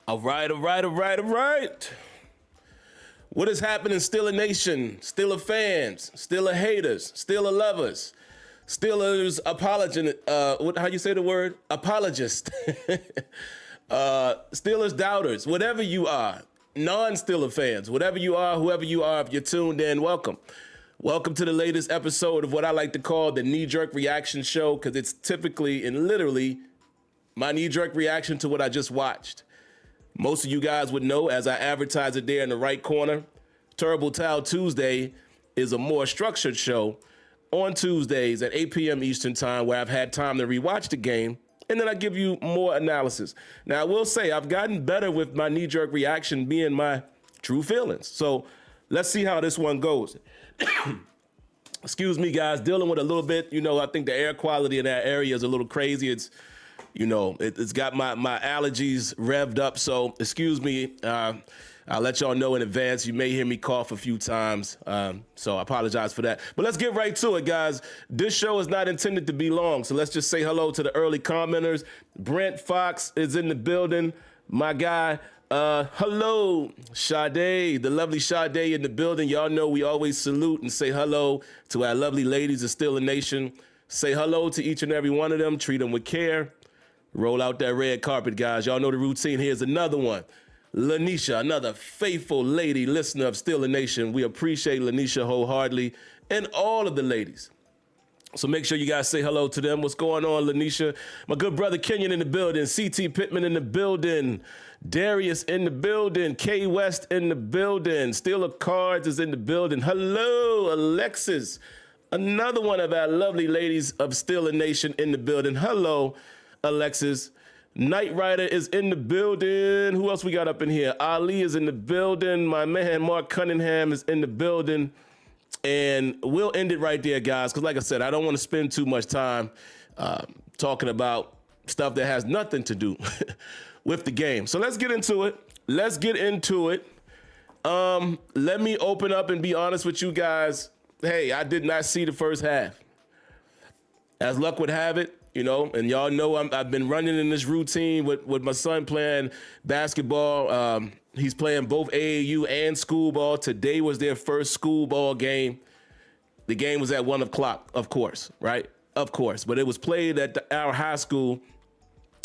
All right, all right, all right, all right. What is happening, Steeler Nation, Steeler fans, Steeler haters, Steeler lovers, Steelers apologist, how you say the word? Apologist. Steelers doubters, whatever you are, non-Steeler fans, whatever you are, whoever you are, if you're tuned in, welcome. Welcome to the latest episode of what I like to call the knee-jerk reaction show, because it's typically and literally my knee-jerk reaction to what I just watched. Most of you guys would know, as I advertise it there in the right corner, Terrible Towel Tuesday is a more structured show on Tuesdays at 8 p.m. Eastern time, where I've had time to rewatch the game, and then I give you more analysis. Now, I will say I've gotten better with my knee-jerk reaction being my true feelings. So let's see how this one goes. Excuse me, guys, dealing with a little bit, I think the air quality in that area is a little crazy. It's got my allergies revved up, so excuse me. I'll let y'all know in advance. You may hear me cough a few times, so I apologize for that. But let's get right to it, guys. This show is not intended to be long, so let's just say hello to the early commenters. Brent Fox is in the building, my guy. Hello, Sade, the lovely Sade in the building. Y'all know we always salute and say hello to our lovely ladies of Steeler Nation. Say hello to each and every one of them. Treat them with care. Roll out that red carpet, guys. Y'all know the routine. Here's another one. Lanisha, another faithful lady listener of Steeler Nation. We appreciate Lanisha wholeheartedly and all of the ladies. So make sure you guys say hello to them. What's going on, Lanisha? My good brother Kenyon in the building. CT Pittman in the building. Darius in the building. K West in the building. Steeler Cards is in the building. Hello, Alexis. Another one of our lovely ladies of Steeler Nation in the building. Hello, Alexis. Knight Rider is in the building. Who else we got up in here? Ali is in the building. My man Mark Cunningham is in the building. And we'll end it right there, guys, because like I said, I don't want to spend too much time talking about stuff that has nothing to do with the game. So let's get into it. Let me open up and be honest with you guys. Hey, I did not see the first half. As luck would have it, and y'all know I've been running in this routine with my son playing basketball. He's playing both AAU and school ball. Today was their first school ball game. The game was at 1 o'clock, of course, right? Of course. But it was played at our high school.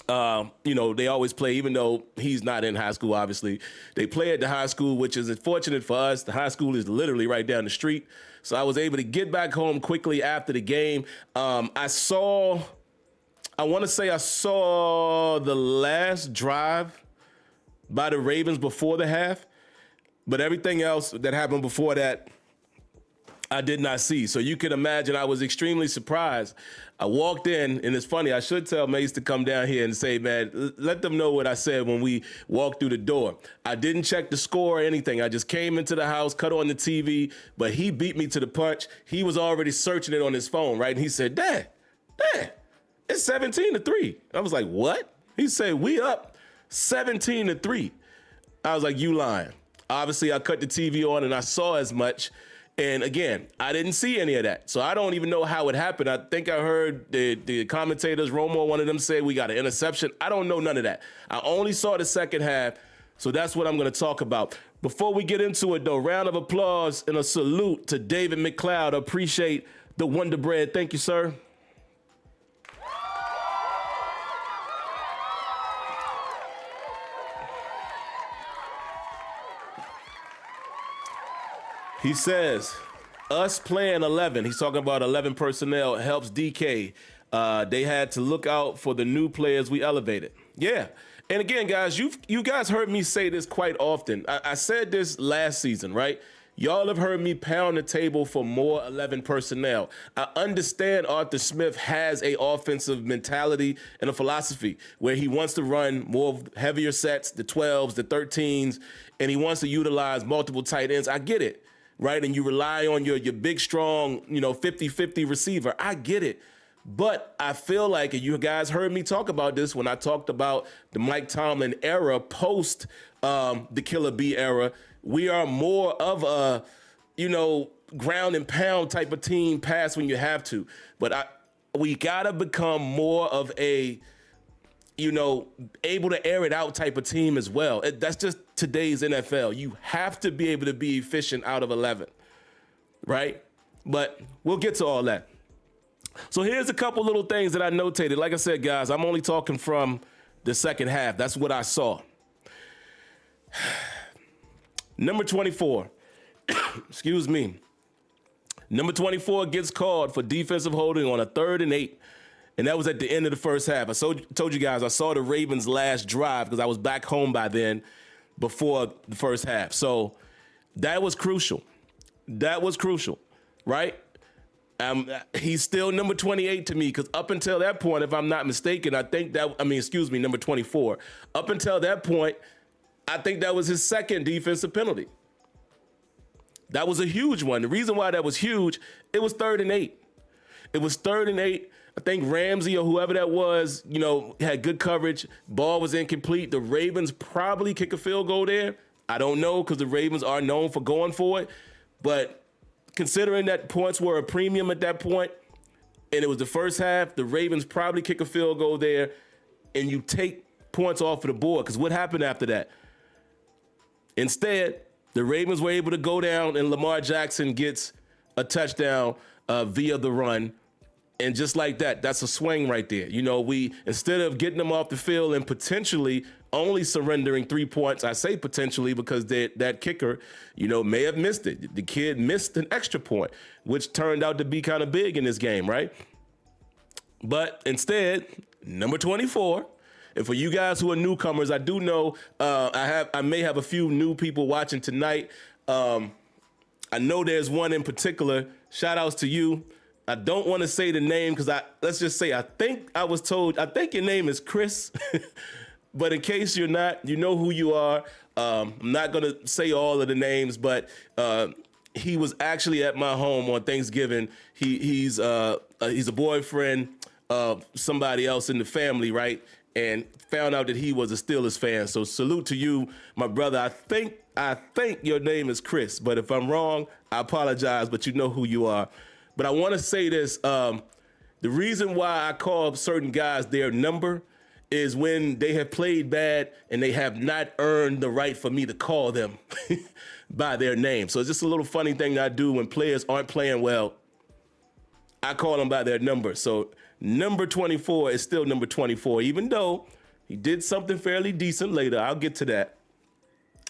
They always play, even though he's not in high school, obviously. They play at the high school, which is unfortunate for us. The high school is literally right down the street. So I was able to get back home quickly after the game. I saw the last drive by the Ravens before the half, but everything else that happened before that, I did not see. So you can imagine I was extremely surprised. I walked in, and it's funny, I should tell Mace to come down here and say, man, let them know what I said when we walked through the door. I didn't check the score or anything. I just came into the house, cut on the TV, but he beat me to the punch. He was already searching it on his phone, right? And he said, Dad, it's 17-3. I was like, what? He said, we up 17-3. I was like, you lying. Obviously, I cut the TV on and I saw as much. And again, I didn't see any of that. So I don't even know how it happened. I think I heard the commentators, Romo, one of them say we got an interception. I don't know none of that. I only saw the second half. So that's what I'm going to talk about. Before we get into it, though, round of applause and a salute to David McLeod. Appreciate the Wonder Bread. Thank you, sir. He says, us playing 11, he's talking about 11 personnel, helps DK. They had to look out for the new players we elevated. Yeah. And again, guys, you guys heard me say this quite often. I said this last season, right? Y'all have heard me pound the table for more 11 personnel. I understand Arthur Smith has a offensive mentality and a philosophy where he wants to run more heavier sets, the 12s, the 13s, and he wants to utilize multiple tight ends. I get it. Right, and you rely on your big, strong, 50-50 receiver. I get it. But I feel like, and you guys heard me talk about this when I talked about the Mike Tomlin era post the Killer B era, we are more of a, ground and pound type of team, pass when you have to. But we got to become more of a able to air it out type of team as well. That's just today's NFL. You have to be able to be efficient out of 11, right? But we'll get to all that. So here's a couple little things that I notated. Like I said, guys, I'm only talking from the second half. That's what I saw. Number 24, excuse me. Number 24 gets called for defensive holding on a 3rd and 8. And that was at the end of the first half. I told you guys I saw the Ravens' last drive because I was back home by then before the first half. So that was crucial. That was crucial, right? He's still number 28 to me because up until that point, if I'm not mistaken, number 24. Up until that point, I think that was his second defensive penalty. That was a huge one. The reason why that was huge, it was 3rd and 8. It was 3rd and 8. I think Ramsey or whoever that was, had good coverage. Ball was incomplete. The Ravens probably kick a field goal there. I don't know because the Ravens are known for going for it. But considering that points were a premium at that point, and it was the first half, the Ravens probably kick a field goal there, and you take points off of the board. Because what happened after that? Instead, the Ravens were able to go down, and Lamar Jackson gets a touchdown via the run. And just like that, that's a swing right there. We, instead of getting them off the field and potentially only surrendering 3 points, I say potentially because that kicker, may have missed it. The kid missed an extra point, which turned out to be kind of big in this game, right? But instead, number 24, and for you guys who are newcomers, I do know I may have a few new people watching tonight. I know there's one in particular. Shout outs to you. I don't want to say the name because let's just say I think your name is Chris. But in case you're not, you know who you are. I'm not going to say all of the names, but he was actually at my home on Thanksgiving. He's a boyfriend of somebody else in the family, right? And found out that he was a Steelers fan. So salute to you, my brother. I think your name is Chris, but if I'm wrong, I apologize, but you know who you are. But I want to say this. The reason why I call certain guys their number is when they have played bad and they have not earned the right for me to call them by their name. So it's just a little funny thing that I do when players aren't playing well. I call them by their number. So number 24 is still number 24, even though he did something fairly decent later. I'll get to that.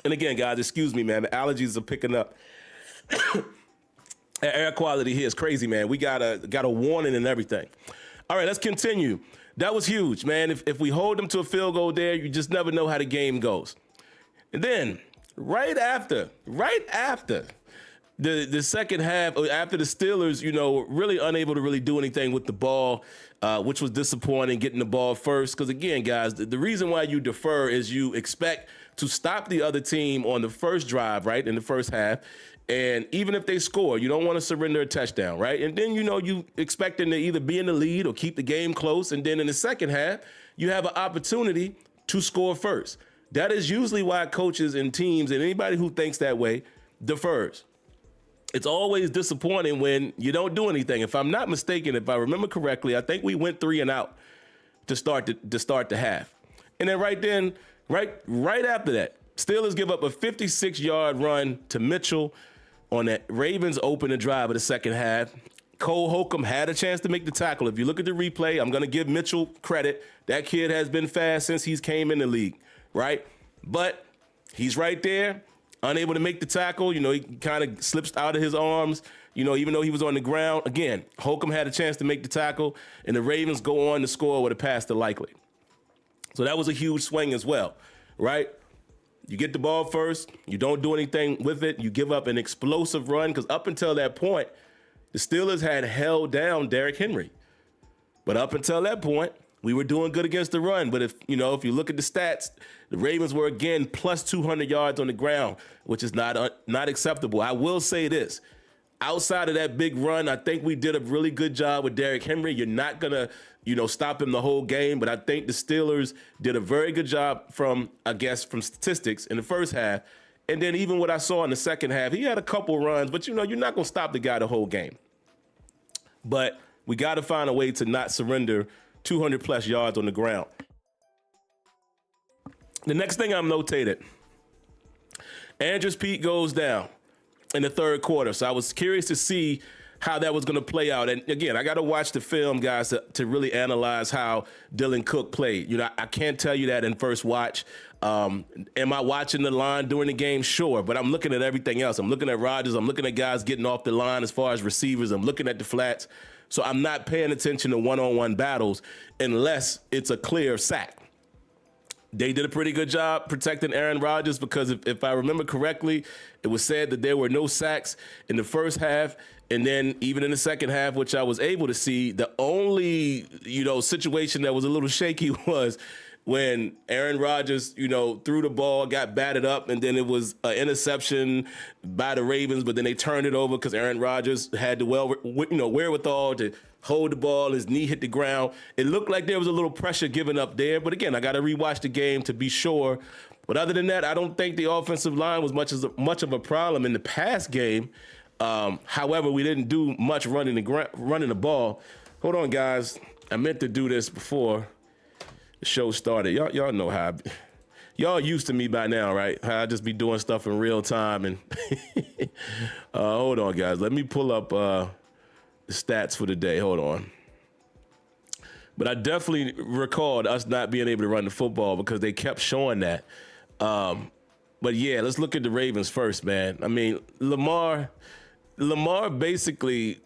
And again, guys, excuse me, man. The allergies are picking up. Air quality here is crazy, man. We got a warning and everything. All right, let's continue. That was huge, man. If we hold them to a field goal there, you just never know how the game goes. And then right after the second half, after the Steelers, really unable to really do anything with the ball, which was disappointing, getting the ball first. Because again, guys, the reason why you defer is you expect to stop the other team on the first drive, right, in the first half. And even if they score, you don't want to surrender a touchdown, right? And then, you expect them to either be in the lead or keep the game close. And then in the second half, you have an opportunity to score first. That is usually why coaches and teams and anybody who thinks that way defers. It's always disappointing when you don't do anything. If I'm not mistaken, if I remember correctly, I think we went 3 and out to start the half. And then right after that, Steelers give up a 56-yard run to Mitchell on that Ravens open the drive of the second half. Cole Holcomb had a chance to make the tackle. If you look at the replay, I'm going to give Mitchell credit. That kid has been fast since he's came in the league, right? But he's right there, unable to make the tackle. He kind of slips out of his arms, even though he was on the ground. Again, Holcomb had a chance to make the tackle, and the Ravens go on to score with a pass to Likely. So that was a huge swing as well, right? You get the ball first. You don't do anything with it. You give up an explosive run because up until that point, the Steelers had held down Derrick Henry. But up until that point, we were doing good against the run. But if you look at the stats, the Ravens were again plus 200 yards on the ground, which is not acceptable. I will say this. Outside of that big run, I think we did a really good job with Derrick Henry. You're not going to, stop him the whole game. But I think the Steelers did a very good job from statistics in the first half. And then even what I saw in the second half, he had a couple runs. But, you're not going to stop the guy the whole game. But we got to find a way to not surrender 200-plus yards on the ground. The next thing I'm notated, Andrews Pete goes down in the third quarter. So I was curious to see how that was going to play out. And again, I got to watch the film, guys, to really analyze how Dylan Cook played. I can't tell you that in first watch. Am I watching the line during the game? Sure, but I'm looking at everything else. I'm looking at Rodgers. I'm looking at guys getting off the line as far as receivers. I'm looking at the flats. So I'm not paying attention to one-on-one battles unless it's a clear sack. They did a pretty good job protecting Aaron Rodgers because if I remember correctly, it was said that there were no sacks in the first half. And then even in the second half, which I was able to see, the only, situation that was a little shaky was when Aaron Rodgers, threw the ball, got batted up, and then it was an interception by the Ravens, but then they turned it over because Aaron Rodgers had the wherewithal to hold the ball, his knee hit the ground. It looked like there was a little pressure given up there, but again, I got to rewatch the game to be sure. But other than that, I don't think the offensive line was much of a problem in the past game. However, we didn't do much running the ball. Hold on, guys. I meant to do this before the show started. Y'all know how. Y'all used to me by now, right? How I just be doing stuff in real time. And hold on, guys. Let me pull up the stats for the day. Hold on. But I definitely recalled us not being able to run the football because they kept showing that. But yeah, let's look at the Ravens first, man. I mean, Lamar basically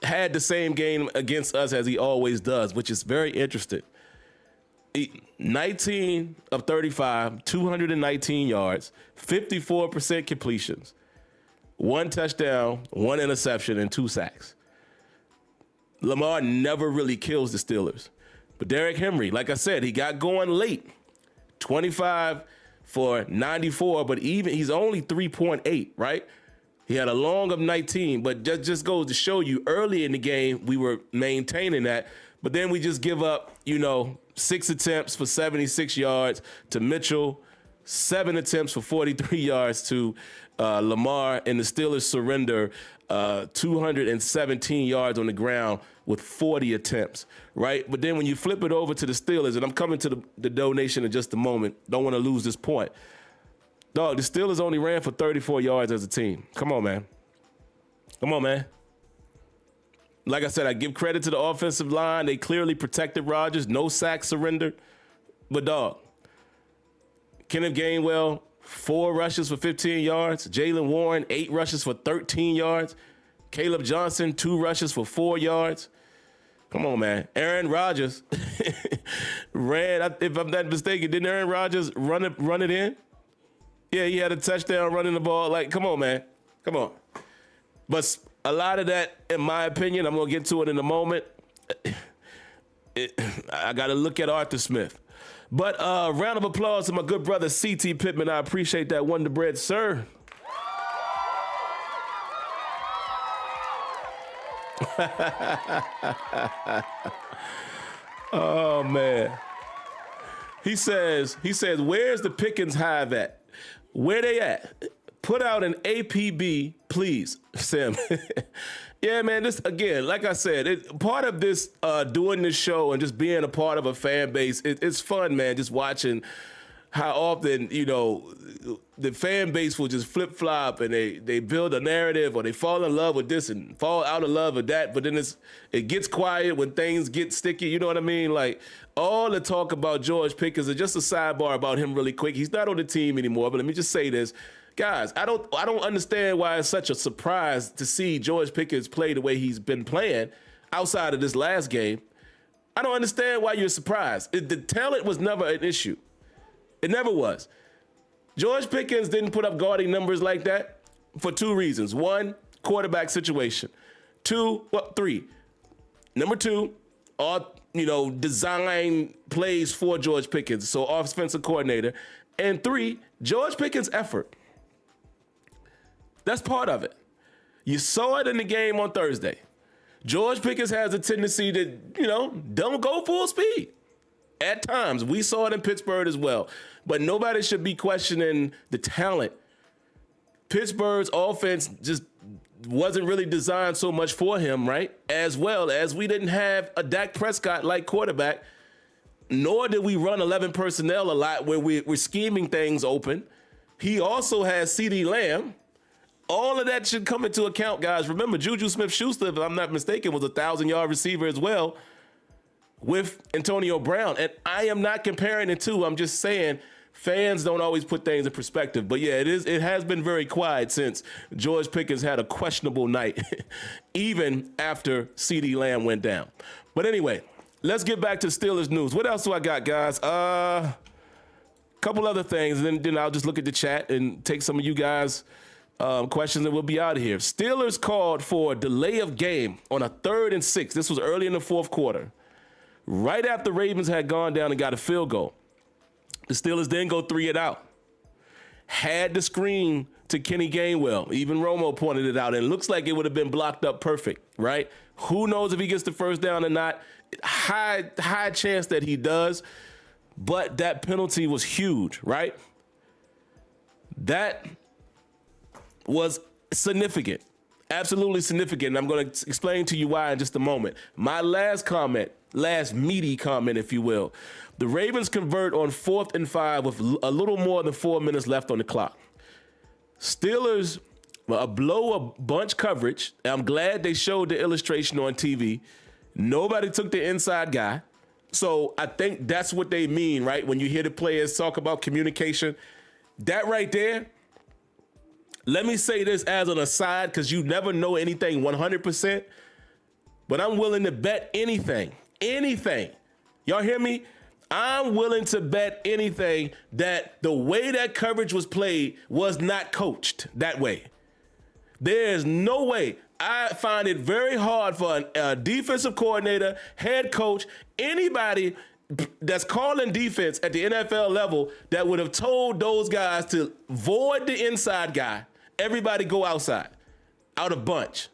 had the same game against us as he always does, which is very interesting. 19 of 35, 219 yards, 54% completions, 1 touchdown, 1 interception, and 2 sacks. Lamar never really kills the Steelers. But Derrick Henry, like I said, he got going late. 25 for 94, but he's only 3.8, right? He had a long of 19, but just goes to show you early in the game, we were maintaining that. But then we just give up, 6 attempts for 76 yards to Mitchell, 7 attempts for 43 yards to Lamar, and the Steelers surrender 217 yards on the ground with 40 attempts, right? But then when you flip it over to the Steelers, and I'm coming to the donation in just a moment, don't want to lose this point. Dog, the Steelers only ran for 34 yards as a team. Come on, man. Come on, man. Like I said, I give credit to the offensive line. They clearly protected Rodgers. No sacks surrendered. But, dog, Kenneth Gainwell, 4 rushes for 15 yards. Jaylen Warren, 8 rushes for 13 yards. Caleb Johnson, 2 rushes for 4 yards. Come on, man. Aaron Rodgers ran, if I'm not mistaken, didn't Aaron Rodgers run it in? Yeah, he had a touchdown running the ball. Like, come on, man. Come on. But a lot of that, in my opinion, I'm going to get to it in a moment. I got to look at Arthur Smith. But round of applause to my good brother, C.T. Pittman. I appreciate that Wonder Bread, sir. Oh, man. He says, where's the Pickens hive at? Where they at? Put out an APB, please, Sim. Yeah, man, this, again, like I said, part of this, doing this show and just being a part of a fan base, it's fun, man, just watching how often, the fan base will just flip-flop and they build a narrative or they fall in love with this and fall out of love with that, but then it gets quiet when things get sticky, you know what I mean? Like, all the talk about George Pickens, and just a sidebar about him really quick, he's not on the team anymore, but let me just say this. Guys, I don't understand why it's such a surprise to see George Pickens play the way he's been playing outside of this last game. I don't understand why you're surprised. The talent was never an issue. It never was. George Pickens didn't put up guarding numbers like that for 2 reasons. 1, quarterback situation. 3. Number 2, all design plays for George Pickens, so offensive coordinator. And 3, George Pickens' effort. That's part of it. You saw it in the game on Thursday. George Pickens has a tendency to, don't go full speed. At times, we saw it in Pittsburgh as well. But nobody should be questioning the talent. Pittsburgh's offense just wasn't really designed so much for him, right? As well as we didn't have a Dak Prescott-like quarterback. nor did we run 11 personnel a lot where we're scheming things open. He also has CeeDee Lamb. All of that should come into account, guys. Remember, Juju Smith-Schuster, if I'm not mistaken, was a 1,000-yard receiver as well with Antonio Brown. And I am not comparing the two. I'm just saying fans don't always put things in perspective. But yeah, it has been very quiet since George Pickens had a questionable night, even after CeeDee Lamb went down. But anyway, let's get back to Steelers news. What else do I got, guys? Couple other things, and then I'll just look at the chat and take some of you guys' questions, and we'll be out of here. Steelers called for a delay of game on a 3rd and 6. This was early in the fourth quarter, right after Ravens had gone down and got a field goal. The Steelers then go 3 and out. Had the screen to Kenny Gainwell. Even Romo pointed it out, and it looks like it would have been blocked up perfect, right? Who knows if he gets the first down or not? High chance that he does, but that penalty was huge, right? That was significant, absolutely significant. And I'm going to explain to you why in just a moment. My last meaty comment, if you will. The Ravens convert on 4th and 5 with a little more than 4 minutes left on the clock. Steelers blow a bunch coverage. I'm glad they showed the illustration on TV. Nobody took the inside guy. So I think that's what they mean, right? When you hear the players talk about communication, that right there, let me say this as an aside, because you never know anything 100%, but I'm willing to bet anything. Y'all hear me? I'm willing to bet anything that the way that coverage was played was not coached that way. There's no way. I find it very hard for a defensive coordinator, head coach, anybody that's calling defense at the NFL level that would have told those guys to void the inside guy, everybody go outside, out of bunch.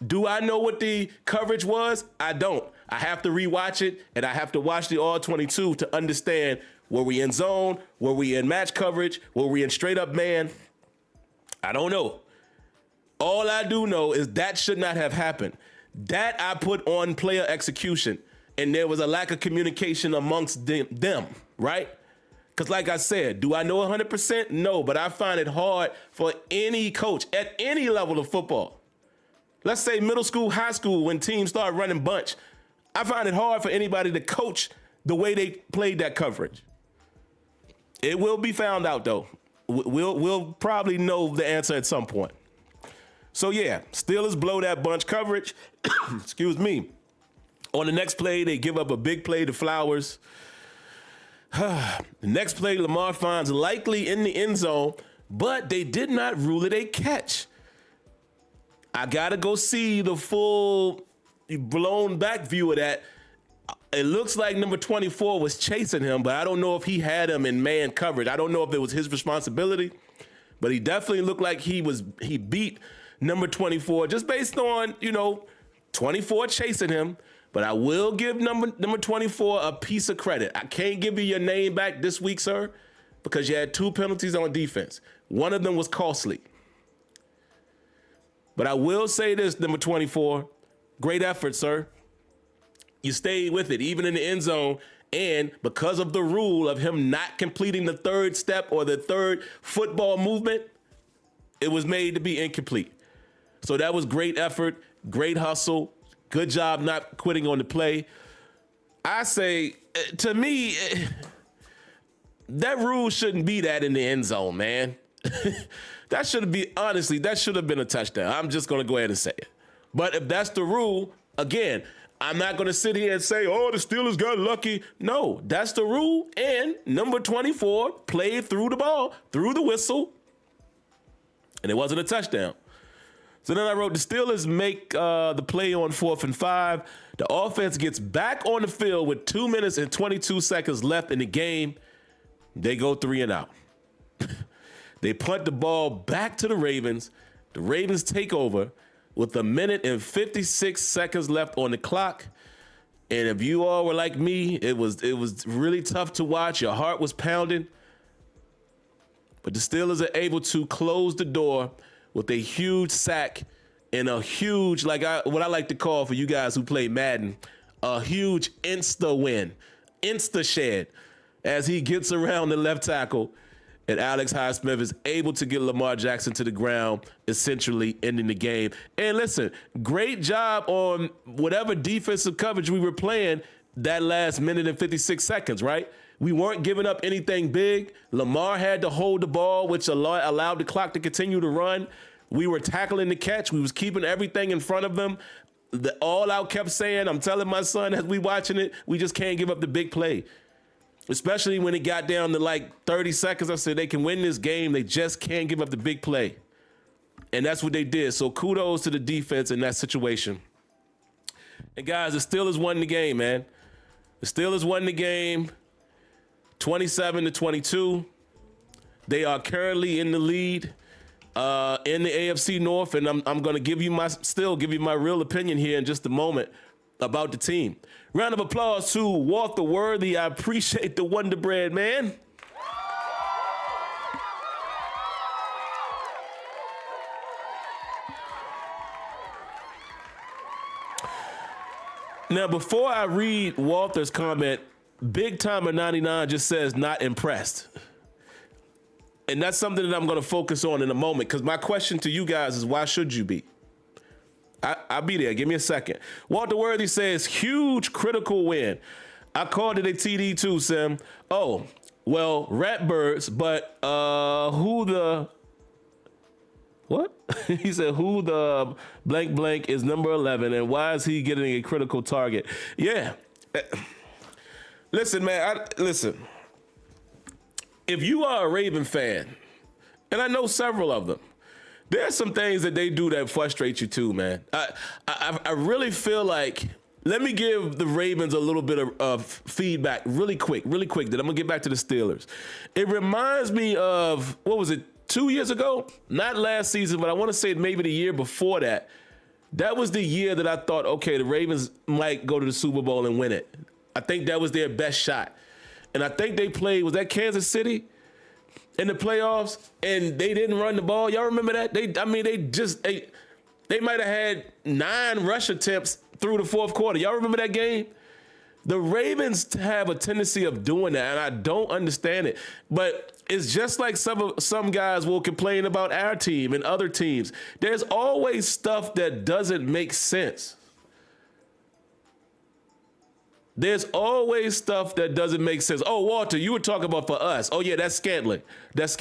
Do I know what the coverage was? I don't. I have to rewatch it, and I have to watch the All-22 to understand, were we in zone? Were we in match coverage? Were we in straight-up man? I don't know. All I do know is that should not have happened. That I put on player execution, and there was a lack of communication amongst them, right? Because like I said, do I know 100%? No, but I find it hard for any coach at any level of football. Let's say middle school, high school, when teams start running bunch, I find it hard for anybody to coach the way they played that coverage. It will be found out, though. We'll probably know the answer at some point. So, yeah, Steelers blow that bunch coverage. Excuse me. On the next play, they give up a big play to Flowers. The next play, Lamar finds likely in the end zone, but they did not rule it a catch. I got to go see the full blown back view of that. It looks like number 24 was chasing him, but I don't know if he had him in man coverage. I don't know if it was his responsibility, but he definitely looked like he beat number 24 just based on, 24 chasing him. But I will give number 24 a piece of credit. I can't give you your name back this week, sir, because you had 2 penalties on defense. One of them was costly. But I will say this, number 24, great effort, sir. You stayed with it, even in the end zone. And because of the rule of him not completing the 3rd step or the 3rd football movement, it was made to be incomplete. So that was great effort, great hustle. Good job not quitting on the play. I say, to me, that rule shouldn't be that in the end zone, man. That should have been a touchdown. I'm just going to go ahead and say it. But if that's the rule, again, I'm not going to sit here and say, oh, the Steelers got lucky. No, that's the rule. And number 24 played through the ball, through the whistle, and it wasn't a touchdown. So then I wrote, the Steelers make the play on 4th and 5. The offense gets back on the field with 2 minutes and 22 seconds left in the game. They go 3 and out. They punt the ball back to the Ravens. The Ravens take over with 1 minute and 56 seconds left on the clock. And if you all were like me, it was really tough to watch. Your heart was pounding. But the Steelers are able to close the door with a huge sack and a huge, what I like to call for you guys who play Madden, a huge insta win. insta-shed as he gets around the left tackle, and Alex Highsmith is able to get Lamar Jackson to the ground, essentially ending the game. And listen, great job on whatever defensive coverage we were playing that last minute and 56 seconds, right? We weren't giving up anything big. Lamar had to hold the ball, which allowed the clock to continue to run. We were tackling the catch. We was keeping everything in front of them. The All Out kept saying, I'm telling my son as we watching it, we just can't give up the big play. Especially when it got down to like 30 seconds, I said they can win this game. They just can't give up the big play. And that's what they did. So kudos to the defense in that situation. And guys, the Steelers won the game, man. The Steelers won the game 27-22. They are currently in the lead in the AFC North. And I'm going to give you my real opinion here in just a moment about the team. Round of applause to Walter Worthy. I appreciate the Wonder Bread, man. Now, before I read Walter's comment, Big Timer 99 just says not impressed. And that's something that I'm going to focus on in a moment, because my question to you guys is, why should you be? I'll be there. Give me a second. Walter Worthy says, huge critical win. I called it a TD too, Sim. Oh, well, Ratbirds, but who the... What? He said, who the blank blank is number 11, and why is he getting a critical target? Yeah. Listen, man, listen. If you are a Raven fan, and I know several of them, there's some things that they do that frustrate you too, man. I really feel like, let me give the Ravens a little bit of feedback really quick, then I'm going to get back to the Steelers. It reminds me of, what was it, 2 years ago? Not last season, but I want to say maybe the year before that. That was the year that I thought, okay, the Ravens might go to the Super Bowl and win it. I think that was their best shot. And I think they played, was that Kansas City? In the playoffs, and they didn't run the ball. Y'all remember that? They might have had 9 rush attempts through the fourth quarter. Y'all remember that game? The Ravens have a tendency of doing that, and I don't understand it. But it's just like some guys will complain about our team and other teams. There's always stuff that doesn't make sense. There's always stuff that doesn't make sense. Oh, Walter, you were talking about for us. Oh, yeah, that's Scantling. But,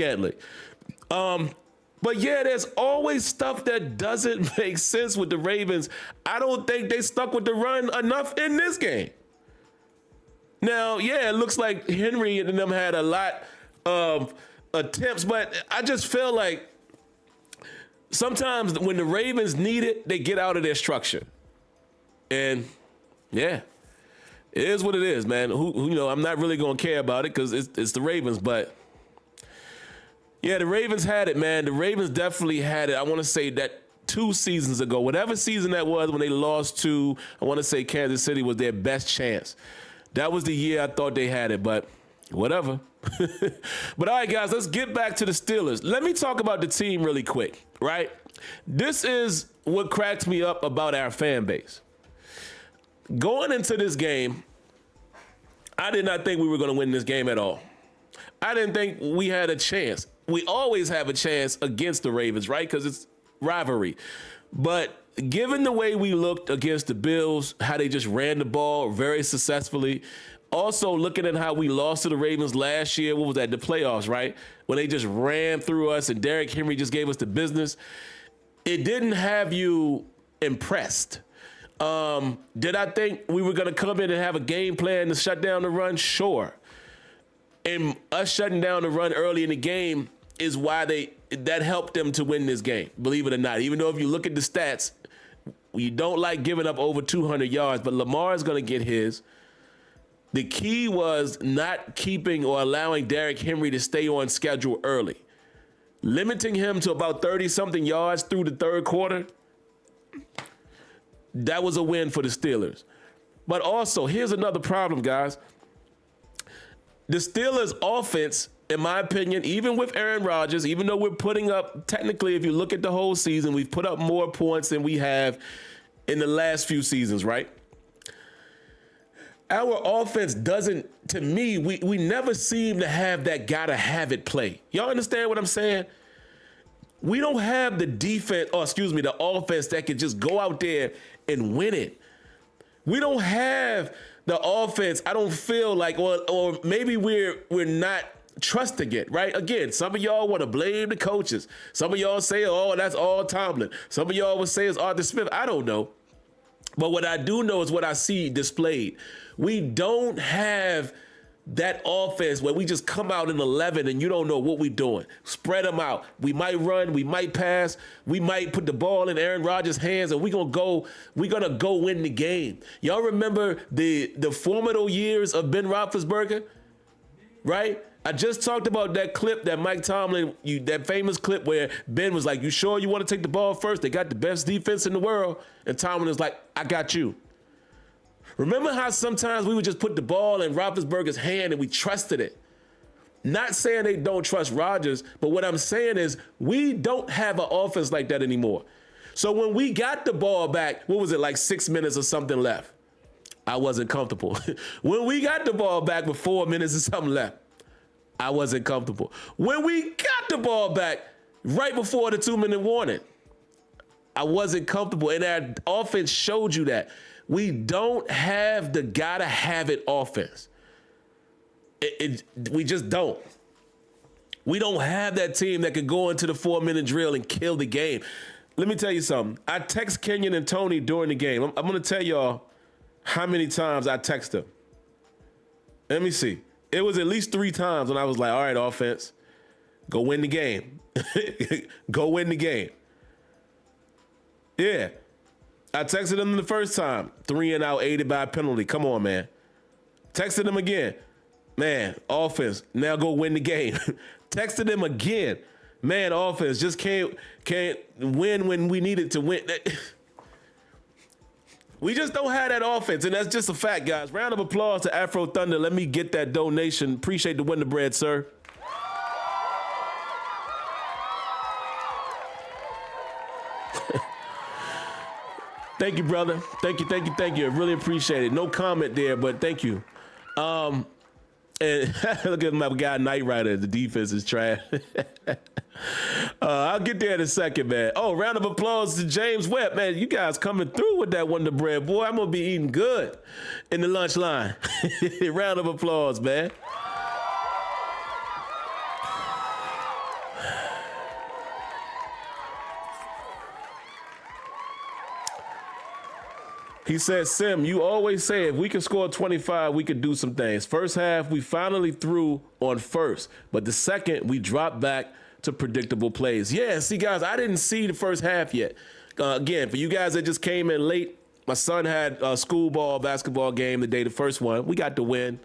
yeah, there's always stuff that doesn't make sense with the Ravens. I don't think they stuck with the run enough in this game. Now, yeah, it looks like Henry and them had a lot of attempts, but I just feel like sometimes when the Ravens need it, they get out of their structure. And, yeah. It is what it is, man. Who I'm not really going to care about it because it's the Ravens. But, yeah, the Ravens had it, man. The Ravens definitely had it. I want to say that 2 seasons ago, whatever season that was when they lost to, I want to say Kansas City was their best chance. That was the year I thought they had it, but whatever. But, all right, guys, let's get back to the Steelers. Let me talk about the team really quick, right? This is what cracks me up about our fan base. Going into this game, I did not think we were going to win this game at all. I didn't think we had a chance. We always have a chance against the Ravens, right? Because it's rivalry. But given the way we looked against the Bills, how they just ran the ball very successfully, also looking at how we lost to the Ravens last year, what was that, the playoffs, right? When they just ran through us and Derrick Henry just gave us the business, it didn't have you impressed. Did I think we were going to come in and have a game plan to shut down the run? Sure. And us shutting down the run early in the game is why that helped them to win this game, believe it or not. Even though if you look at the stats, you don't like giving up over 200 yards, but Lamar is going to get his. The key was not keeping or allowing Derrick Henry to stay on schedule early. Limiting him to about 30-something yards through the third quarter, that was a win for the Steelers. But also, here's another problem, guys. The Steelers' offense, in my opinion, even with Aaron Rodgers, even though we're putting up, technically, if you look at the whole season, we've put up more points than we have in the last few seasons, right? our offense doesn't, to me, we never seem to have that gotta have it play. Y'all understand what I'm saying? We don't have the defense, the offense that can just go out there and win it. We don't have the offense, I don't feel like, or maybe we're not trusting it, right? Again, some of y'all want to blame the coaches. Some of y'all say, oh, that's all Tomlin. Some of y'all would say it's Arthur Smith. I don't know. But what I do know is what I see displayed. We don't have that offense where we just come out in 11 and you don't know what we're doing. Spread them out. We might run, we might pass, we might put the ball in Aaron Rodgers' hands, and we're gonna go win the game. Y'all remember the formidable years of Ben Roethlisberger, right? I just talked about that clip that Mike Tomlin, that famous clip where Ben was like, you sure you want to take the ball first? They got the best defense in the world. And Tomlin was like, I got you. Remember how sometimes we would just put the ball in Roethlisberger's hand and we trusted it? Not saying they don't trust Rodgers, but what I'm saying is we don't have an offense like that anymore. So when we got the ball back, what was it, like 6 minutes or something left? I wasn't comfortable. When we got the ball back with 4 minutes or something left, I wasn't comfortable. When we got the ball back right before the 2-minute warning, I wasn't comfortable. And our offense showed you that. We don't have the gotta have it offense. We just don't. We don't have that team that could go into the 4-minute drill and kill the game. Let me tell you something. I text Kenyon and Tony during the game. I'm going to tell y'all how many times I text them. Let me see. It was at least 3 times when I was like, all right, offense, go win the game. Go win the game. Yeah. I texted them the first time, 3 and out, aided by a penalty. Come on, man. Texted them again. Man, offense, now go win the game. Texted them again. Man, offense, just can't win when we needed to win. We just don't have that offense, and that's just a fact, guys. Round of applause to Afro Thunder. Let me get that donation. Appreciate the Wonder Bread, sir. Thank you, brother. Thank you. I really appreciate it. No comment there, but thank you. And look at my guy, Knight Rider. The defense is trash. I'll get there in a second, man. Oh, round of applause to James Webb. Man, you guys coming through with that Wonder Bread. Boy, I'm going to be eating good in the lunch line. Round of applause, man. He said, Sim, you always say if we can score 25, we could do some things. First half, we finally threw on first, but the second, we dropped back to predictable plays. Yeah, see, guys, I didn't see the first half yet. Again, for you guys that just came in late, my son had a school basketball game the day, the first one. We got the win.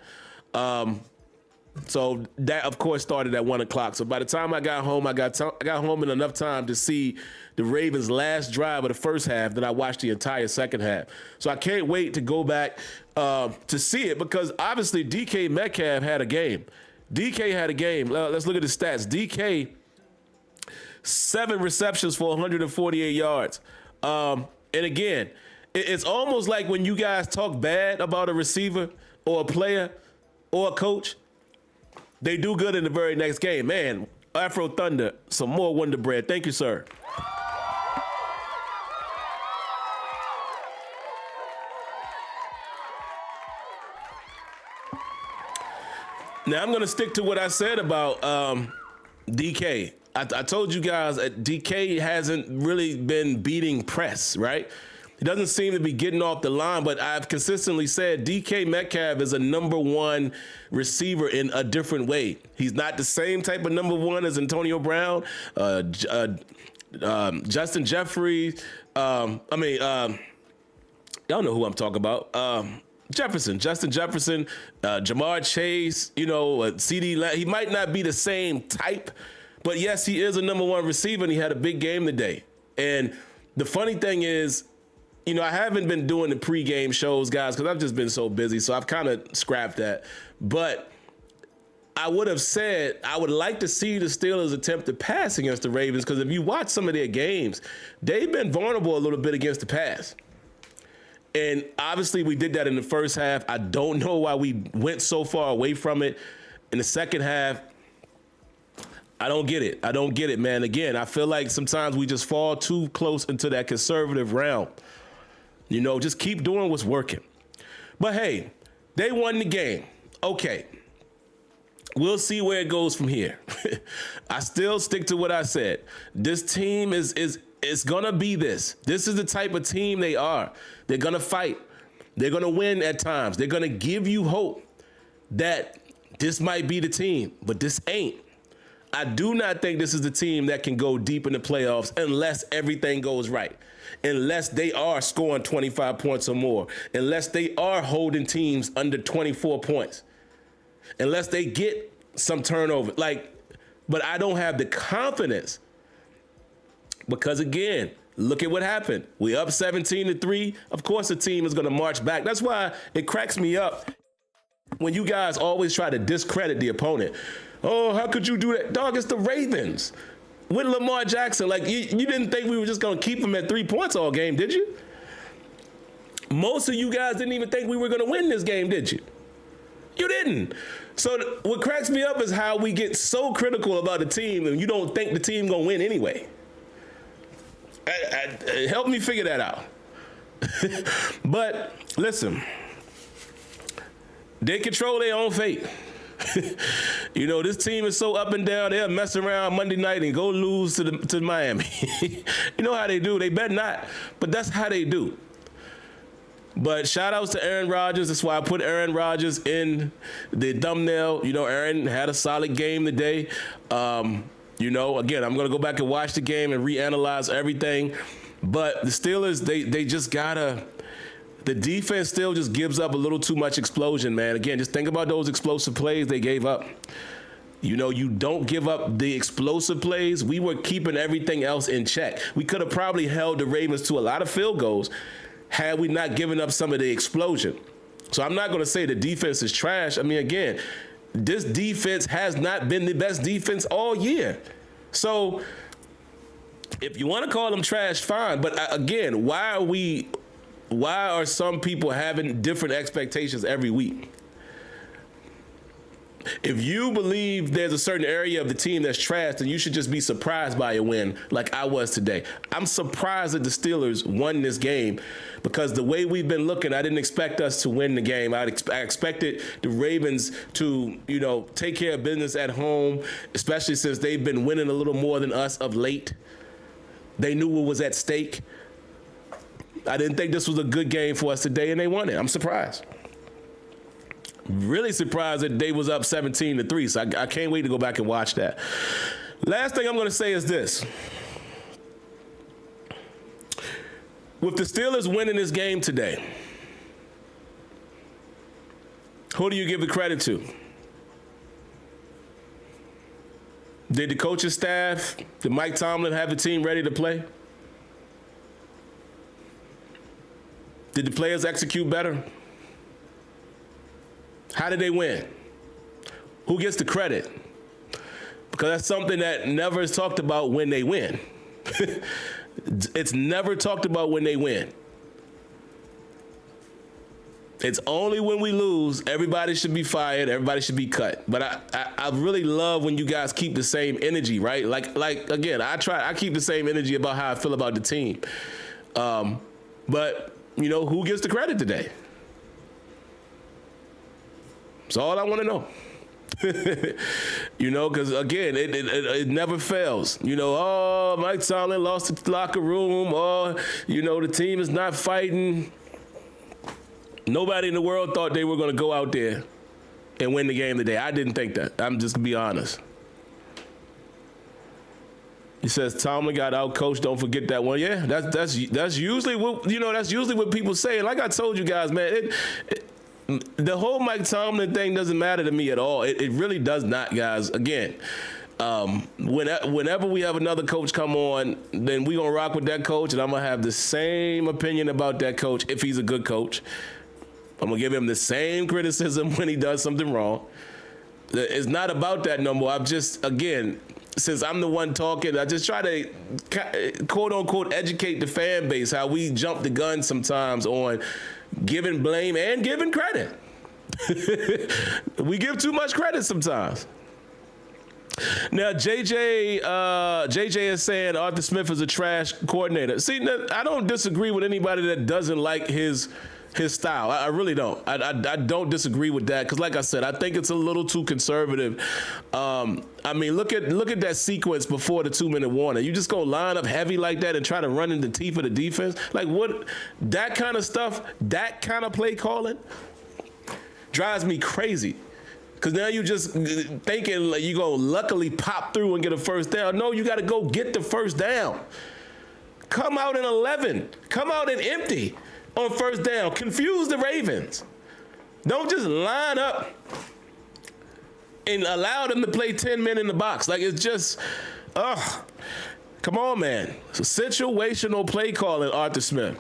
So that, of course, started at 1 o'clock. So by the time I got home, I got home in enough time to see the Ravens' last drive of the first half. Then I watched the entire second half. So I can't wait to go back to see it because obviously DK Metcalf had a game. DK had a game. Let's look at the stats. DK, 7 receptions for 148 yards. And again, it's almost like when you guys talk bad about a receiver or a player or a coach, they do good in the very next game. Man, Afro Thunder, some more Wonder Bread. Thank you, sir. Now, I'm going to stick to what I said about DK. I told you guys that DK hasn't really been beating press, right? He doesn't seem to be getting off the line, but I've consistently said DK Metcalf is a number 1 receiver in a different way. He's not the same type of number 1 as Antonio Brown, Justin Jeffries. Y'all know who I'm talking about. Justin Jefferson, Jamar Chase, CD. He might not be the same type, but yes, he is a number 1 receiver, and he had a big game today. And the funny thing is, I haven't been doing the pregame shows, guys, because I've just been so busy, so I've kind of scrapped that. But I would have said I would like to see the Steelers attempt to pass against the Ravens, because if you watch some of their games, they've been vulnerable a little bit against the pass. And obviously we did that in the first half. I don't know why we went so far away from it in the second half. I don't get it, man. Again, I feel like sometimes we just fall too close into that conservative realm. You know, just keep doing what's working. But hey, they won the game. Okay. We'll see where it goes from here. I still stick to what I said. This team is going to be this. This is the type of team they are. They're going to fight. They're going to win at times. They're going to give you hope that this might be the team, but this ain't. I do not think this is the team that can go deep in the playoffs unless everything goes right, unless they are scoring 25 points or more, unless they are holding teams under 24 points. Unless they get some turnover. But I don't have the confidence because, again, look at what happened. We up 17-3. Of course, the team is going to march back. That's why it cracks me up when you guys always try to discredit the opponent. Oh, how could you do that? Dog, it's the Ravens. With Lamar Jackson, you didn't think we were just going to keep him at 3 points all game, did you? Most of you guys didn't even think we were going to win this game, did you? You didn't. So what cracks me up is how we get so critical about the team and you don't think the team gonna win anyway. Help me figure that out. But listen, they control their own fate. You know, this team is so up and down. They'll mess around Monday night and go lose to Miami. You know how they do. They better not, but that's how they do. But shout outs to Aaron Rodgers. That's why I put Aaron Rodgers in the thumbnail. You know, Aaron had a solid game today. You know, again, I'm going to go back and watch the game and reanalyze everything. But the Steelers, they just gotta, the defense still just gives up a little too much explosion, man. Again, just think about those explosive plays they gave up. You know, you don't give up the explosive plays. We were keeping everything else in check. We could have probably held the Ravens to a lot of field goals had we not given up some of the explosion. So I'm not going to say the defense is trash. I mean, again, this defense has not been the best defense all year. So if you want to call them trash, fine. But again, why are some people having different expectations every week? If you believe there's a certain area of the team that's trash, then you should just be surprised by a win like I was today. I'm surprised that the Steelers won this game because the way we've been looking, I didn't expect us to win the game. I expected the Ravens to, you know, take care of business at home, especially since they've been winning a little more than us of late. They knew what was at stake. I didn't think this was a good game for us today, and they won it. I'm surprised. Really surprised that they was up 17-3, so I can't wait to go back and watch that. Last thing I'm going to say is this. With the Steelers winning this game today, who do you give the credit to? Did the coaching staff, did Mike Tomlin have the team ready to play? Did the players execute better? How did they win? Who gets the credit? Because that's something that never is talked about when they win. It's never talked about when they win. It's only when we lose, everybody should be fired, everybody should be cut. But I really love when you guys keep the same energy, right? Like again, I keep the same energy about how I feel about the team. But, you know, who gets the credit today? That's all I want to know. You know, because, again, it never fails. You know, oh, Mike Tomlin lost the locker room. Oh, you know, the team is not fighting. Nobody in the world thought they were going to go out there and win the game today. I didn't think that. I'm just going to be honest. He says Tomlin got out coached. Don't forget that one. Yeah, that's usually what, you know, that's usually what people say. And like I told you guys, man, the whole Mike Tomlin thing doesn't matter to me at all. It really does not, guys. Again, whenever we have another coach come on, then we're going to rock with that coach, and I'm going to have the same opinion about that coach if he's a good coach. I'm going to give him the same criticism when he does something wrong. It's not about that no more. I've just, again, since I'm the one talking, I just try to quote unquote educate the fan base how we jump the gun sometimes on giving blame and giving credit. We give too much credit sometimes. Now, JJ is saying Arthur Smith is a trash coordinator. See, I don't disagree with anybody that doesn't like his style. I really don't. I don't disagree with that because, like I said, I think it's a little too conservative. I mean, look at that sequence before the 2-minute warning. You just go line up heavy like that and try to run in the teeth of the defense. Like what? That kind of stuff, that kind of play calling drives me crazy. Because now you just thinking like you're going to luckily pop through and get a first down. No, you got to go get the first down. Come out in 11. Come out in empty on first down. Confuse the Ravens. Don't just line up and allow them to play 10 men in the box. Like, it's just, come on, man. It's a situational play calling, Arthur Smith.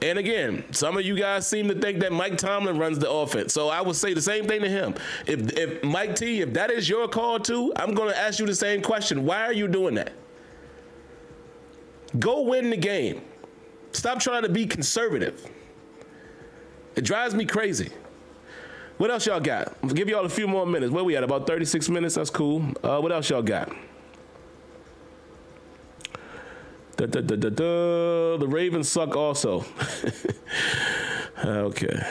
And again, some of you guys seem to think that Mike Tomlin runs the offense. So I would say the same thing to him. If Mike T, if that is your call too, I'm going to ask you the same question. Why are you doing that? Go win the game. Stop trying to be conservative. It drives me crazy. What else y'all got? I'll give y'all a few more minutes. Where we at? About 36 minutes. That's cool. What else y'all got? The Ravens suck also. Okay.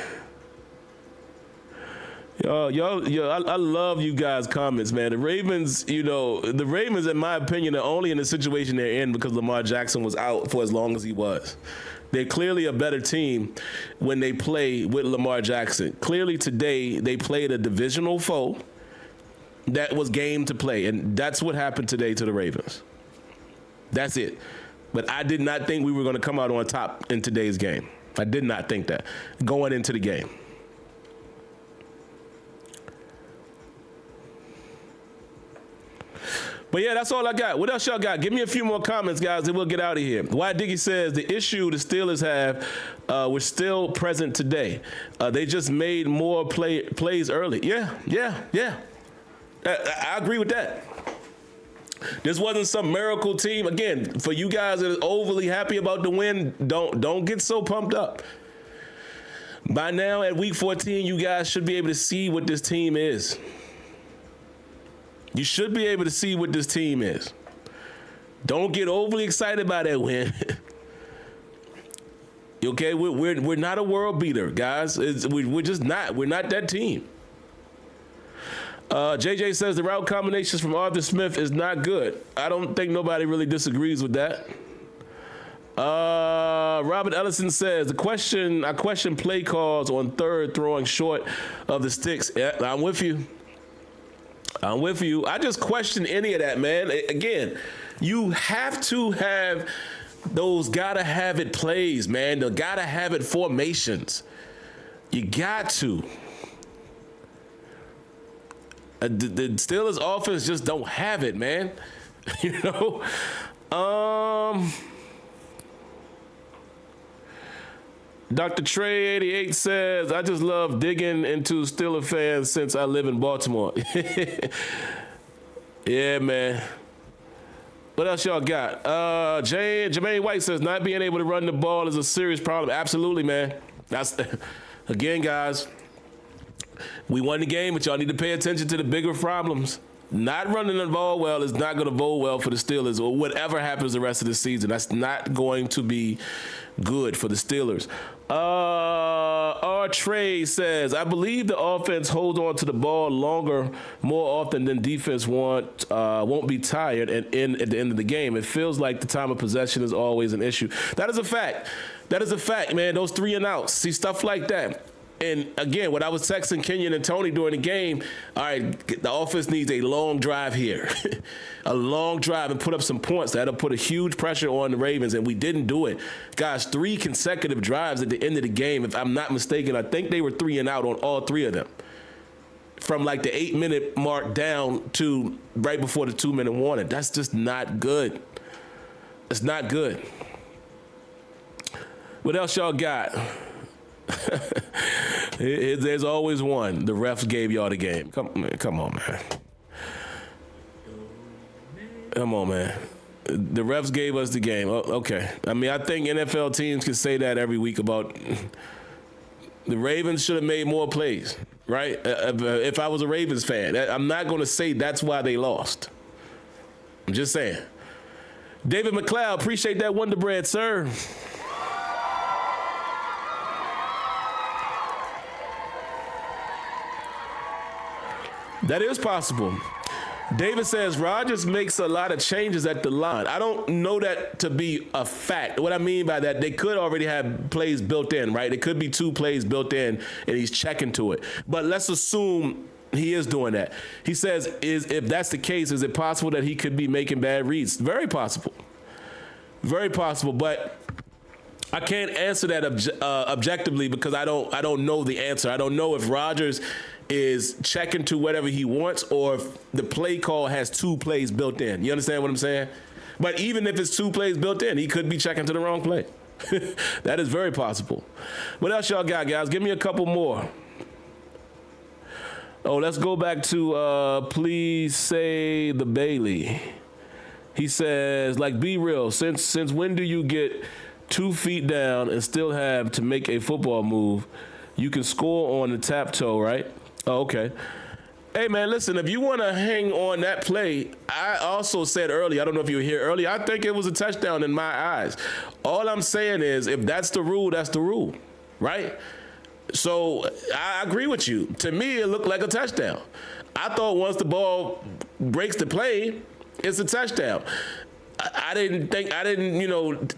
Yo, I love you guys' comments, man. The Ravens, in my opinion, are only in the situation they're in because Lamar Jackson was out for as long as he was. They're clearly a better team when they play with Lamar Jackson. Clearly today, they played a divisional foe that was game to play, and that's what happened today to the Ravens. That's it. But I did not think we were going to come out on top in today's game. I did not think that going into the game. But yeah, that's all I got. What else y'all got? Give me a few more comments, guys, and we'll get out of here. Why Diggy says the issue the Steelers have was still present today. They just made more plays early. Yeah. I agree with that. This wasn't some miracle team. Again, for you guys that are overly happy about the win, don't get so pumped up. By now, at week 14, you guys should be able to see what this team is. You should be able to see what this team is. Don't get overly excited by that win. Okay, we're not a world beater, guys. We're just not. We're not that team. JJ says the route combinations from Arthur Smith is not good. I don't think nobody really disagrees with that. Robert Ellison says I question play calls on third throwing short of the sticks. Yeah, I'm with you. I just question any of that, man. Again, you have to have those gotta have it plays, man. The gotta have it formations. You got to. The Steelers offense just don't have it, man. Dr. Trey 88 says, I just love digging into Steelers fans since I live in Baltimore. Yeah, man. What else y'all got? Jermaine White says, not being able to run the ball is a serious problem. Absolutely, man. That's again, guys. We won the game, but y'all need to pay attention to the bigger problems. Not running the ball well is not going to bode well for the Steelers or whatever happens the rest of the season. That's not going to be good for the Steelers. Trey says, I believe the offense holds on to the ball longer, more often than defense won't be tired and in at the end of the game. It feels like the time of possession is always an issue. That is a fact. Man. Those 3 and outs. See, stuff like that. And again, when I was texting Kenyon and Tony during the game, all right, the offense needs a long drive here. A long drive and put up some points. That'll put a huge pressure on the Ravens, and we didn't do it. Guys, 3 consecutive drives at the end of the game. If I'm not mistaken, I think they were 3 and out on all 3 of them. From like the 8-minute mark down to right before the 2-minute warning. That's just not good. It's not good. What else y'all got? There's always one. The refs gave y'all the game. Come on, man. Come on, man. The refs gave us the game. Oh, okay. I mean, I think NFL teams can say that every week about the Ravens should have made more plays, right? If I was a Ravens fan, I'm not going to say that's why they lost. I'm just saying. David McLeod, appreciate that Wonder Bread, sir. That is possible. David says Rodgers makes a lot of changes at the line. I don't know that to be a fact. What I mean by that, they could already have plays built in, right? It could be 2 plays built in, and he's checking to it. But let's assume he is doing that. He says, if that's the case, is it possible that he could be making bad reads? Very possible. Very possible, but I can't answer that objectively because I don't know the answer. I don't know if Rodgers is checking to whatever he wants or if the play call has 2 plays built in. You understand what I'm saying? But even if it's 2 plays built in, he could be checking to the wrong play. That is very possible. What else y'all got, guys? Give me a couple more. Oh, let's go back to please say the Bailey. He says, like, be real. Since when do you get 2 feet down and still have to make a football move? You can score on the tap toe, right? Oh, okay. Hey, man, listen, if you want to hang on that play, I also said earlier, I don't know if you were here earlier, I think it was a touchdown in my eyes. All I'm saying is if that's the rule, that's the rule, right? So I agree with you. To me, it looked like a touchdown. I thought once the ball breaks the play, it's a touchdown. I didn't,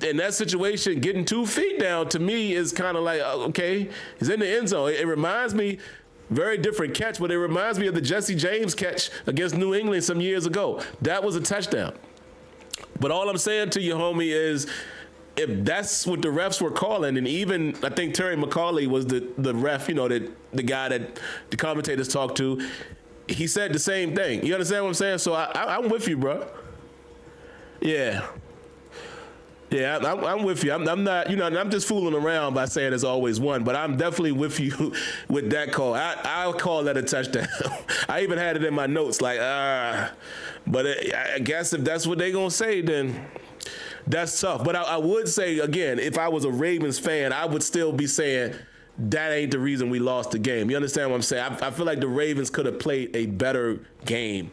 in that situation, getting 2 feet down to me is kind of like, okay, he's in the end zone. It reminds me, very different catch, but it reminds me of the Jesse James catch against New England some years ago. That was a touchdown. But all I'm saying to you, homie, is if that's what the refs were calling, and even I think Terry McCauley was the ref, the guy that the commentators talked to, he said the same thing. You understand what I'm saying? So I'm with you, bro. Yeah. Yeah, I'm with you. I'm not, I'm just fooling around by saying it's always one, but I'm definitely with you with that call. I'll call that a touchdown. I even had it in my notes, like, but I guess if that's what they're going to say, then that's tough. But I would say, again, if I was a Ravens fan, I would still be saying that ain't the reason we lost the game. You understand what I'm saying? I feel like the Ravens could have played a better game,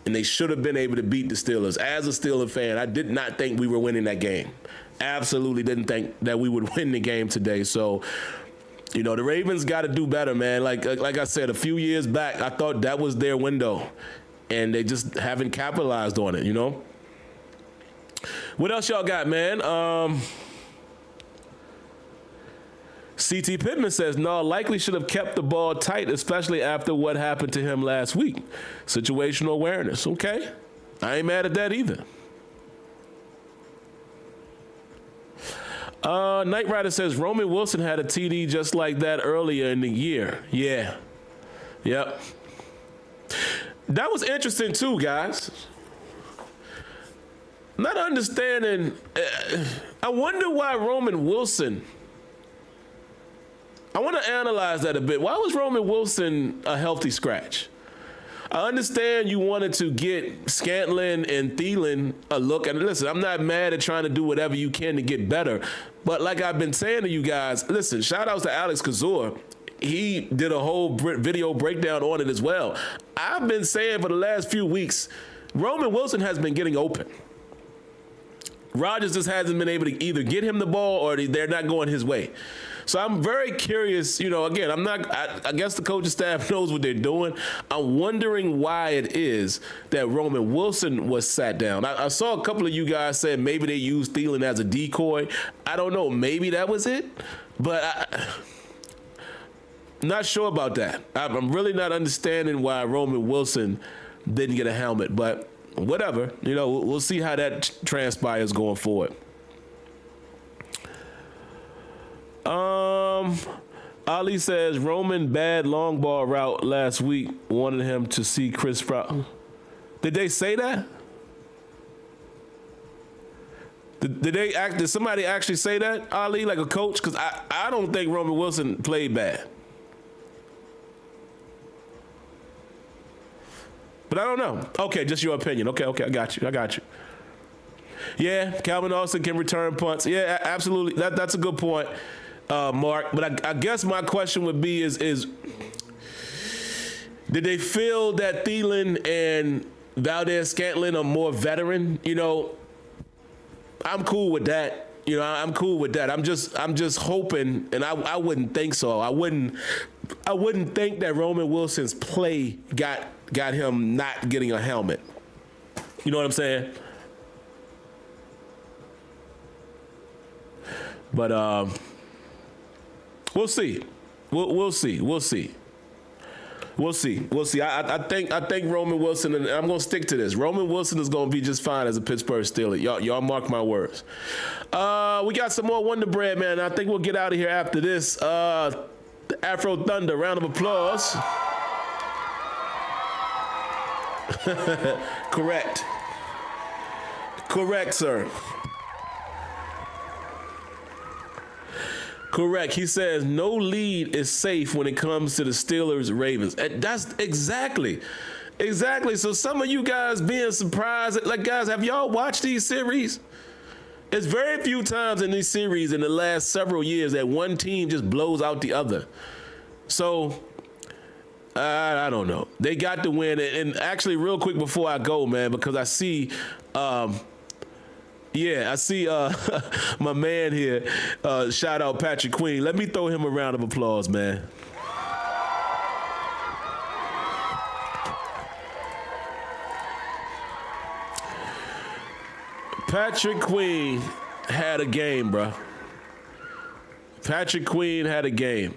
and they should have been able to beat the Steelers. As a Steelers fan, I did not think we were winning that game. Absolutely didn't think that we would win the game today. So, the Ravens got to do better, man. Like I said, a few years back, I thought that was their window, and they just haven't capitalized on it, What else y'all got, man? C.T. Pittman says, no, likely should have kept the ball tight, especially after what happened to him last week. Situational awareness. Okay. I ain't mad at that either. Knight Rider says, Roman Wilson had a TD just like that earlier in the year. Yeah. Yep. That was interesting too, guys. Not understanding. I wonder why Roman Wilson. I want to analyze that a bit. Why was Roman Wilson a healthy scratch? I understand you wanted to get Scantling and Thielen a look. And listen, I'm not mad at trying to do whatever you can to get better. But like I've been saying to you guys, listen, shout outs to Alex Kazor. He did a whole video breakdown on it as well. I've been saying for the last few weeks, Roman Wilson has been getting open. Rodgers just hasn't been able to either get him the ball or they're not going his way. So I'm very curious, again, I guess the coaching staff knows what they're doing. I'm wondering why it is that Roman Wilson was sat down. I saw a couple of you guys say maybe they used Thielen as a decoy. I don't know. Maybe that was it, but I'm not sure about that. I'm really not understanding why Roman Wilson didn't get a helmet, but whatever. We'll see how that transpires going forward. Ali says Roman bad long ball route last week, wanted him to see Chris Brown. Did they say that? Did somebody actually say that, Ali, like a coach? Because I don't think Roman Wilson played bad. But I don't know. Okay, just your opinion. Okay, I got you. Yeah, Calvin Austin can return punts. Yeah, absolutely. That's a good point, Mark. But I guess my question would be is did they feel that Thielen and Valdez-Scantling are more veteran? You know, I'm cool with that. You know, I'm cool with that. I'm just hoping, and I wouldn't think so. I wouldn't think that Roman Wilson's play got him not getting a helmet. You know what I'm saying? But we'll see. We'll see. I think Roman Wilson, and I'm gonna stick to this. Roman Wilson is gonna be just fine as a Pittsburgh Steeler. Y'all mark my words. We got some more Wonder Bread, man. I think we'll get out of here after this. The Afro Thunder, round of applause. Correct, sir. Correct. He says no lead is safe when it comes to the Steelers-Ravens. And that's exactly. So some of you guys being surprised, like guys, have y'all watched these series? It's very few times in these series in the last several years that one team just blows out the other. So I don't know. They got the win. And actually, real quick before I go, man, because I see my man here, shout out Patrick Queen. Let me throw him a round of applause, man. Patrick Queen had a game, bro. Patrick Queen had a game.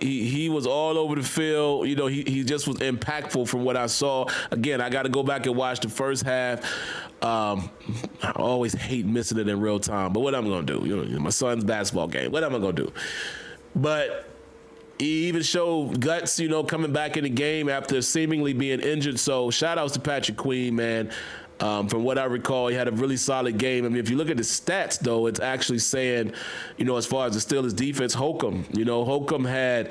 He was all over the field. You know, he just was impactful from what I saw. Again, I got to go back and watch the first half. I always hate missing it in real time, but what am I going to do? You know, my son's basketball game. What am I going to do? But he even showed guts, you know, coming back in the game after seemingly being injured. So shout outs to Patrick Queen, man. From what I recall, he had a really solid game. I mean, if you look at the stats, though, it's actually saying, you know, as far as the Steelers defense, Holcomb had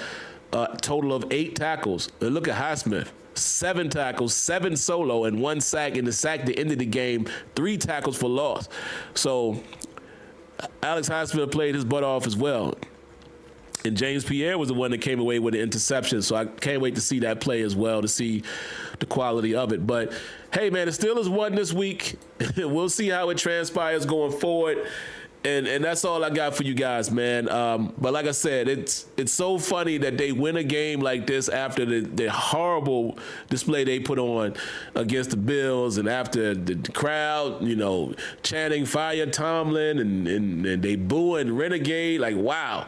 a total of 8 tackles. And look at Highsmith, 7 tackles, 7 solo, and 1 sack. And the sack that ended the game, 3 tackles for loss. So Alex Highsmith played his butt off as well. And James Pierre was the one that came away with the interception. So I can't wait to see that play as well, to see the quality of it. But, hey, man, the Steelers won this week. We'll see how it transpires going forward. And that's all I got for you guys, man. But like I said, it's so funny that they win a game like this after the horrible display they put on against the Bills, and after the crowd, you know, chanting "Fire Tomlin" and they boo and renegade, like, wow.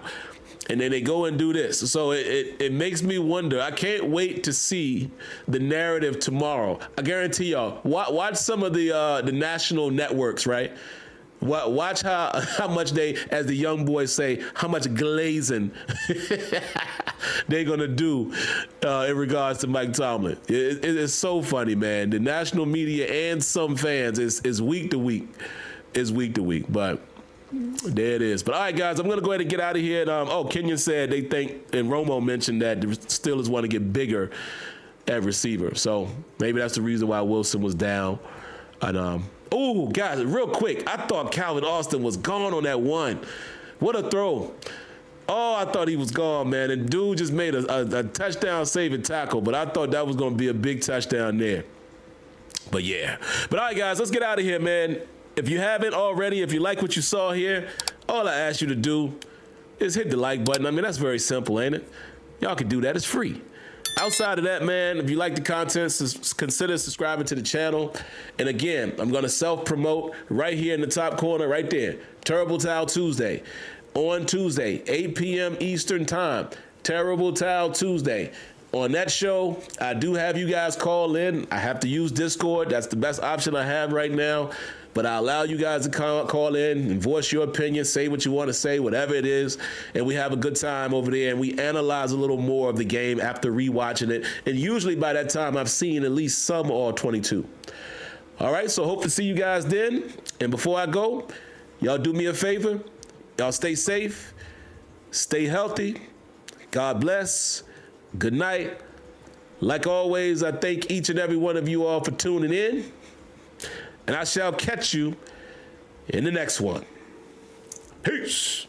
And then they go and do this. So it makes me wonder. I can't wait to see the narrative tomorrow. I guarantee y'all, watch some of the national networks, right? Watch how much they, as the young boys say, how much glazing they're going to do in regards to Mike Tomlin. It is so funny, man. The national media and some fans is week to week. But there it is. But all right, guys, I'm going to go ahead and get out of here. And, Kenyon said they think, and Romo mentioned that the Steelers want to get bigger at receiver. So maybe that's the reason why Wilson was down. And, guys, real quick, I thought Calvin Austin was gone on that one. What a throw. Oh, I thought he was gone, man. And dude just made a touchdown-saving tackle, but I thought that was going to be a big touchdown there. But, yeah. But, all right, guys, let's get out of here, man. If you haven't already, if you like what you saw here, all I ask you to do is hit the like button. I mean, that's very simple, ain't it? Y'all can do that. It's free. Outside of that, man, if you like the content, consider subscribing to the channel. And again, I'm going to self-promote right here in the top corner, right there. Terrible Towel Tuesday. On Tuesday, 8 p.m. Eastern Time. Terrible Towel Tuesday. On that show, I do have you guys call in. I have to use Discord. That's the best option I have right now. But I allow you guys to call in and voice your opinion, say what you want to say, whatever it is, and we have a good time over there, and we analyze a little more of the game after rewatching it. And usually by that time, I've seen at least some all 22. All right, so hope to see you guys then. And before I go, y'all do me a favor. Y'all stay safe, stay healthy. God bless. Good night. Like always, I thank each and every one of you all for tuning in, and I shall catch you in the next one. Peace.